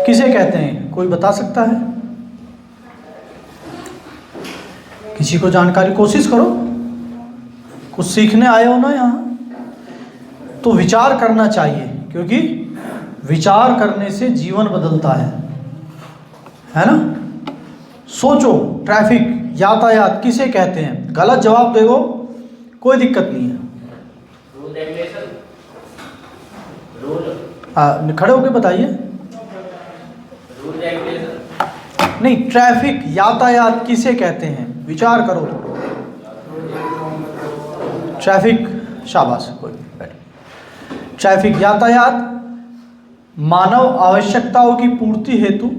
किसे कहते हैं? कोई बता सकता है? किसी को जानकारी? कोशिश करो, कुछ सीखने आए हो ना यहाँ, तो विचार करना चाहिए, क्योंकि विचार करने से जीवन बदलता है ना। सोचो, ट्रैफिक, यातायात किसे कहते हैं? गलत जवाब देखो, कोई दिक्कत नहीं है। खड़े होके बताइए। नहीं, ट्रैफिक, यातायात किसे कहते हैं? विचार करो। ट्रैफिक, शाबाश, कोई बैठ। ट्रैफिक, यातायात मानव आवश्यकताओं की पूर्ति हेतु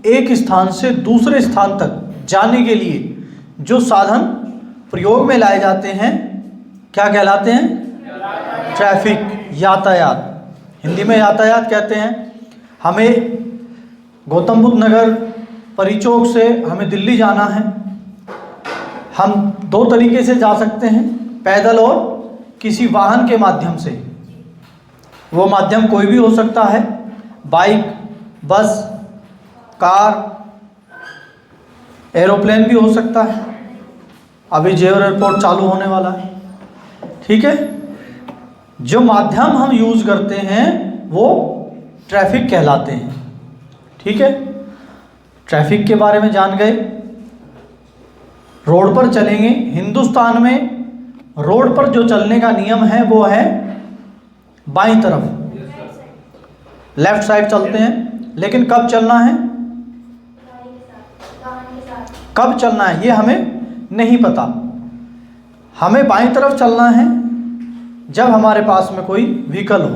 एक स्थान से दूसरे स्थान तक जाने के लिए जो साधन प्रयोग में लाए जाते हैं क्या कहलाते हैं? ट्रैफिक, यातायात। हिंदी में यातायात कहते हैं। हमें गौतम बुद्ध नगर परिचौक से हमें दिल्ली जाना है। हम दो तरीके से जा सकते हैं, पैदल और किसी वाहन के माध्यम से। वो माध्यम कोई भी हो सकता है, बाइक, बस, कार, एरोप्लेन भी हो सकता है। अभी जेवर एयरपोर्ट चालू होने वाला है, ठीक है। जो माध्यम हम यूज करते हैं वो ट्रैफिक कहलाते हैं, ठीक है। ट्रैफिक के बारे में जान गए। रोड पर चलेंगे। हिंदुस्तान में रोड पर जो चलने का नियम है वो है बाईं तरफ, लेफ्ट साइड चलते हैं। लेकिन कब चलना है, कब चलना है ये हमें नहीं पता। हमें बाईं तरफ चलना है जब हमारे पास में कोई व्हीकल हो,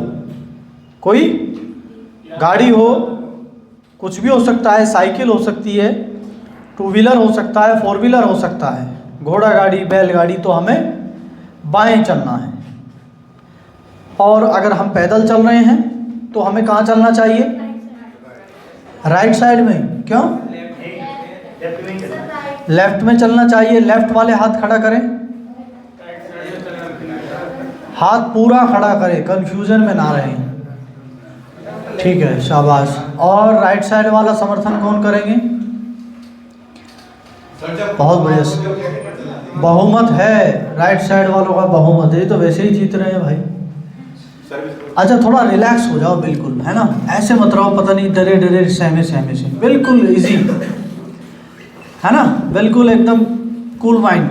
कोई गाड़ी हो, कुछ भी हो सकता है, साइकिल हो सकती है, टू व्हीलर हो सकता है, फोर व्हीलर हो सकता है, घोड़ा गाड़ी, बैलगाड़ी, तो हमें बाएं चलना है। और अगर हम पैदल चल रहे हैं तो हमें कहाँ चलना चाहिए? राइट साइड में। क्यों? लेफ्ट में चलना चाहिए। लेफ्ट वाले हाथ खड़ा करें, हाथ पूरा खड़ा करें, कंफ्यूजन में ना रहें, ठीक है, शाबाश। और राइट साइड वाला समर्थन कौन करेंगे? बहुत बढ़िया, बहुमत है, राइट साइड वालों का बहुमत है। ये तो वैसे ही जीत रहे हैं भाई। अच्छा, थोड़ा रिलैक्स हो जाओ, बिल्कुल, है ना। ऐसे मत रहो पता नहीं डरे डरे सहमे सहमे से, बिल्कुल इजी, है ना, बिल्कुल एकदम कूल माइंड।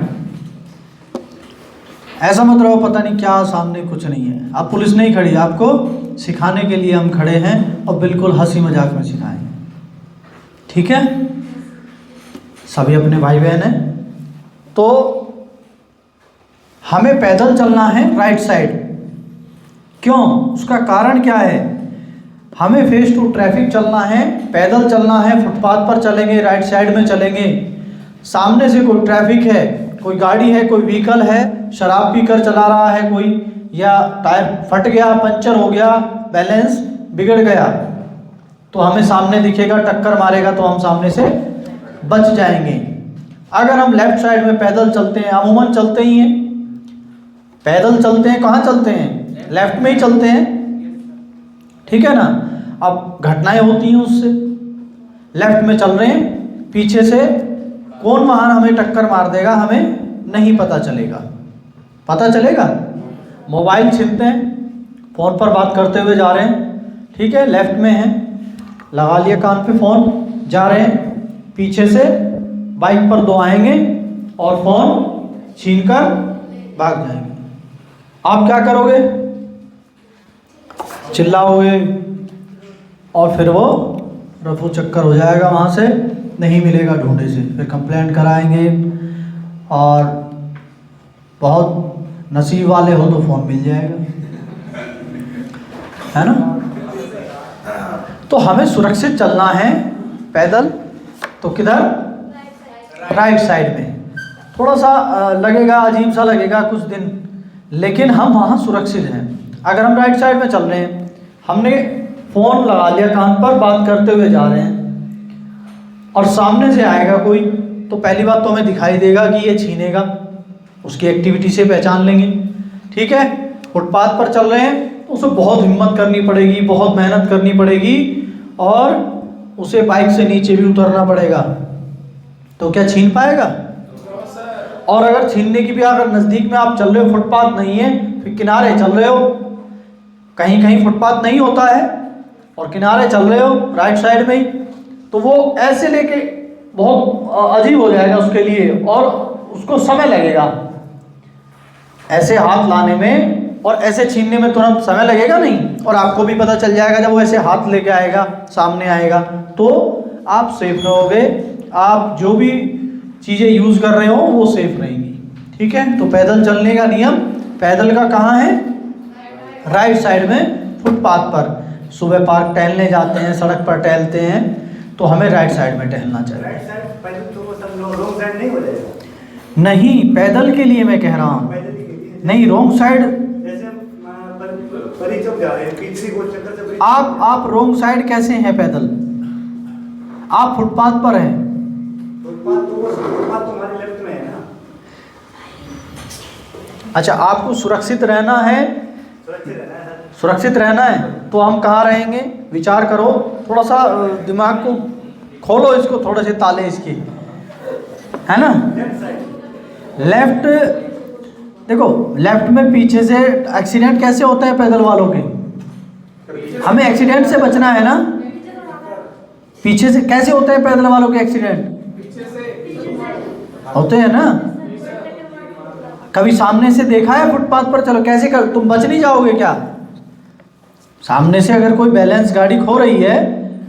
ऐसा मत रहो पता नहीं क्या, सामने कुछ नहीं है। अब पुलिस नहीं खड़ी, आपको सिखाने के लिए हम खड़े हैं और बिल्कुल हंसी मजाक में सिखाएंगे, ठीक है। सभी अपने भाई बहन हैं। तो हमें पैदल चलना है राइट साइड। क्यों? उसका कारण क्या है? हमें फेस टू ट्रैफिक चलना है, पैदल चलना है, फुटपाथ पर चलेंगे, राइट साइड में चलेंगे। सामने से कोई ट्रैफिक है, कोई गाड़ी है, कोई व्हीकल है, शराब पीकर चला रहा है कोई, या टायर फट गया, पंचर हो गया, बैलेंस बिगड़ गया, तो हमें सामने दिखेगा, टक्कर मारेगा, तो हम सामने से बच जाएंगे। अगर हम लेफ्ट साइड में पैदल चलते हैं, अमूमन चलते ही हैं, पैदल चलते हैं, कहाँ चलते हैं? लेफ्ट में ही चलते हैं, ठीक है ना। अब घटनाएं होती हैं उससे, लेफ्ट में चल रहे हैं, पीछे से कौन वाहन हमें टक्कर मार देगा हमें नहीं पता चलेगा। पता चलेगा? मोबाइल छीनते हैं, फ़ोन पर बात करते हुए जा रहे हैं, ठीक है, लेफ्ट में हैं, लगा लिया कान पे फ़ोन, जा रहे हैं, पीछे से बाइक पर दो आएंगे और फ़ोन छीनकर भाग जाएंगे। आप क्या करोगे? चिल्लाओगे और फिर वो रफू चक्कर हो जाएगा, वहाँ से नहीं मिलेगा ढूंढे से, फिर कंप्लेंट कराएंगे। और बहुत नसीब वाले हो तो फ़ोन मिल जाएगा, है ना। तो हमें सुरक्षित चलना है पैदल, तो किधर? राइट साइड में। थोड़ा सा लगेगा, अजीब सा लगेगा कुछ दिन, लेकिन हम वहाँ सुरक्षित हैं। अगर हम राइट साइड में चल रहे हैं, हमने फ़ोन लगा लिया कान पर, बात करते हुए जा रहे हैं, और सामने से आएगा कोई, तो पहली बात तो हमें दिखाई देगा कि ये छीनेगा, उसकी एक्टिविटी से पहचान लेंगे, ठीक है। फुटपाथ पर चल रहे हैं तो उसे बहुत हिम्मत करनी पड़ेगी, बहुत मेहनत करनी पड़ेगी, और उसे बाइक से नीचे भी उतरना पड़ेगा, तो क्या छीन पाएगा? और अगर छीनने की भी, अगर नज़दीक में आप चल रहे हो, फुटपाथ नहीं है, फिर किनारे चल रहे हो, कहीं कहीं फुटपाथ नहीं होता है और किनारे चल रहे हो राइट साइड में ही, तो वो ऐसे लेके बहुत अजीब हो जाएगा उसके लिए और उसको समय लगेगा ऐसे हाथ लाने में, और ऐसे छीनने में तुरंत समय लगेगा नहीं, और आपको भी पता चल जाएगा जब वो ऐसे हाथ लेके आएगा, सामने आएगा, तो आप सेफ रहोगे। आप जो भी चीज़ें यूज़ कर रहे हो वो सेफ रहेंगी। ठीक है, तो पैदल चलने का नियम, पैदल का कहाँ है? राइट साइड में फुटपाथ पर। सुबह पार्क टहलने जाते हैं, सड़क पर टहलते हैं, तो हमें राइट साइड में टहलना चाहिए। राइट साइड पैदल तो सब लोग रोंग साइड नहीं हो जाएगा? नहीं, पैदल के लिए मैं कह रहा हूँ, पैदल ही के लिए। नहीं रोंग साइड। जैसे परी चौक जा रहे हैं, पीछे गोल चक्कर से आप रोंग साइड कैसे हैं पैदल? आप फुटपाथ पर हैं। फुटपाथ तो हमारे लेफ्ट में है ना। अच्छा, आपको सुरक्षित रहना है, सुरक्षित रहना है सर। सुरक्षित रहना है, तो हम कहाँ रहेंगे? विचार करो, थोड़ा सा दिमाग को खोलो, इसको थोड़े से ताले इसके, है ना? Left side. लेफ्ट, देखो लेफ्ट में पीछे से एक्सीडेंट कैसे होते हैं पैदल वालों के? हमें एक्सीडेंट से बचना है ना। पीछे से कैसे होते हैं पैदल वालों के एक्सीडेंट? होते हैं ना। कभी सामने से देखा है फुटपाथ पर? चलो कैसे कर, तुम बच नहीं जाओगे क्या? सामने से अगर कोई बैलेंस गाड़ी खो रही है,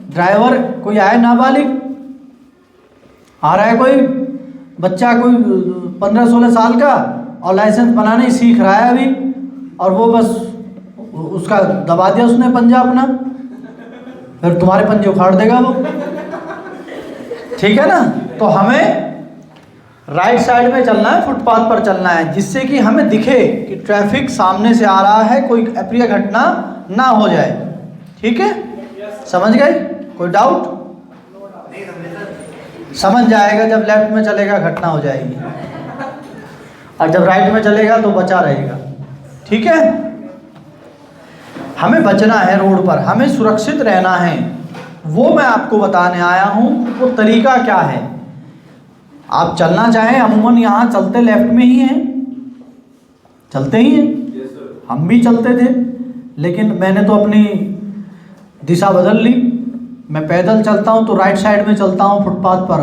ड्राइवर कोई आए, नाबालिग आ रहा है, कोई बच्चा कोई 15-16 साल का, और लाइसेंस बनाने ही सीख रहा है अभी, और वो बस उसका दबा दिया उसने पंजा अपना, फिर तुम्हारे पंजे उखाड़ देगा वो। ठीक है ना? तो हमें राइट साइड में चलना है, फुटपाथ पर चलना है, जिससे कि हमें दिखे कि ट्रैफिक सामने से आ रहा है, कोई अप्रिय घटना ना हो जाए। ठीक है, समझ गए? कोई डाउट? समझ जाएगा, जब लेफ्ट में चलेगा घटना हो जाएगी, और जब राइट में चलेगा तो बचा रहेगा। ठीक है, हमें बचना है रोड पर, हमें सुरक्षित रहना है, वो मैं आपको बताने आया हूँ। वो तरीका क्या है? आप चलना चाहें, अमूमन यहाँ चलते लेफ्ट में ही हैं, चलते ही हैं, हम भी चलते थे, लेकिन मैंने तो अपनी दिशा बदल ली, मैं पैदल चलता हूँ तो राइट साइड में चलता हूँ, फुटपाथ पर।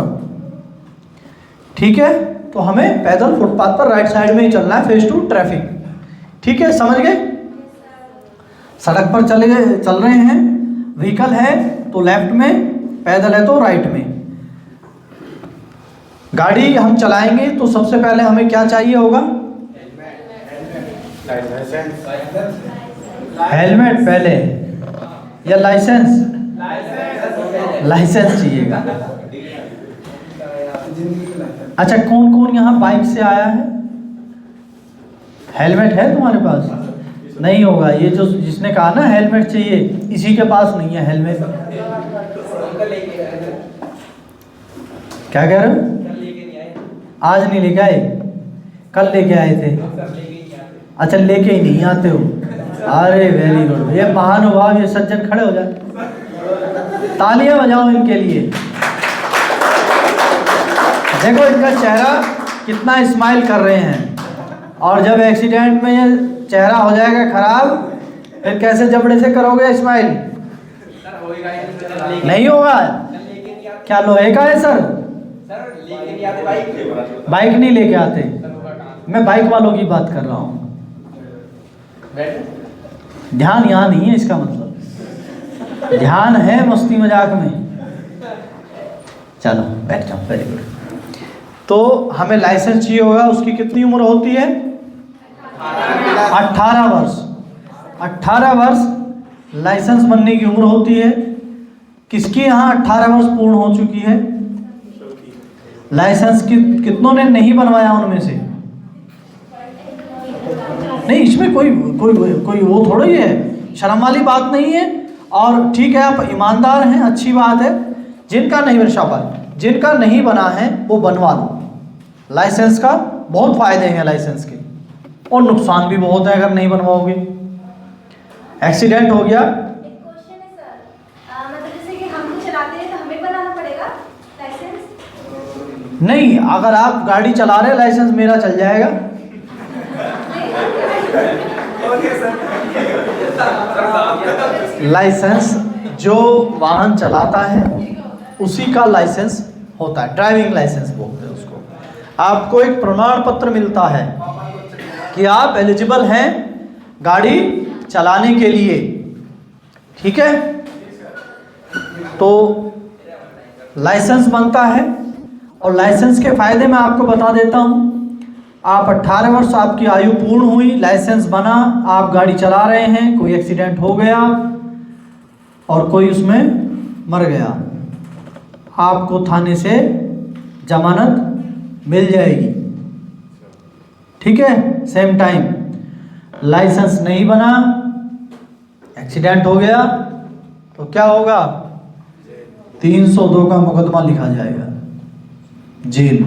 ठीक है, तो हमें पैदल फुटपाथ पर राइट साइड में ही चलना है, फेस टू ट्रैफिक। ठीक है, समझ गए? सड़क पर चल रहे हैं, व्हीकल है तो लेफ्ट में, पैदल है तो राइट में। गाड़ी हम चलाएंगे तो सबसे पहले हमें क्या चाहिए होगा? हेलमेट पहले या लाइसेंस? लाइसेंस चाहिएगा। अच्छा, कौन कौन यहाँ बाइक से आया है? हेलमेट है तुम्हारे पास? नहीं होगा, ये जो जिसने कहा ना हेलमेट चाहिए, इसी के पास नहीं है हेलमेट। क्या कह रहे हो? आज नहीं लेके आए? कल लेके आए थे? अच्छा, लेके ही नहीं आते हो? अरे वेरी गुड, ये महानुभाव, ये सज्जन खड़े हो जाए, तालियां बजाओ इनके लिए। देखो इनका चेहरा कितना स्माइल कर रहे हैं, और जब एक्सीडेंट में ये चेहरा हो जाएगा खराब, फिर कैसे जबड़े से करोगे स्माइल? नहीं होगा। क्या लोहे का है सर? बाइक नहीं लेके आते, मैं बाइक वालों की बात कर रहा हूँ। ध्यान यहाँ नहीं है, इसका मतलब ध्यान है मस्ती मजाक में। चलो बैठ जाओ, वेरी गुड। तो हमें लाइसेंस चाहिए होगा, उसकी कितनी उम्र होती है? 18 वर्ष। 18 वर्ष लाइसेंस बनने की उम्र होती है। किसकी यहाँ 18 वर्ष पूर्ण हो चुकी है? लाइसेंस कितनों ने नहीं बनवाया उनमें से? नहीं, इसमें कोई कोई कोई वो थोड़ा ही है, शर्म वाली बात नहीं है। और ठीक है, आप ईमानदार हैं, अच्छी बात है। जिनका नहीं बना, शाबाश, जिनका नहीं बना है वो बनवा लो। लाइसेंस का बहुत फायदे हैं लाइसेंस के, और नुकसान भी बहुत है अगर नहीं बनवाओगे। एक्सीडेंट हो गया, एक क्वेश्चन है सर, मतलब जैसे कि हम लोग चलाते हैं तो नहीं, अगर आप गाड़ी चला रहे लाइसेंस मेरा चल जाएगा। Okay sir. लाइसेंस जो वाहन चलाता है उसी का लाइसेंस होता है, ड्राइविंग लाइसेंस बोलते हैं उसको। आपको एक प्रमाण पत्र मिलता है कि आप एलिजिबल हैं गाड़ी चलाने के लिए, ठीक है। तो लाइसेंस बनता है, और लाइसेंस के फायदे मैं आपको बता देता हूं। आप 18 वर्ष आपकी आयु पूर्ण हुई, लाइसेंस बना, आप गाड़ी चला रहे हैं, कोई एक्सीडेंट हो गया और कोई उसमें मर गया, आपको थाने से जमानत मिल जाएगी, ठीक है। सेम टाइम लाइसेंस नहीं बना, एक्सीडेंट हो गया तो क्या होगा, 302 का मुकदमा लिखा जाएगा, जेल।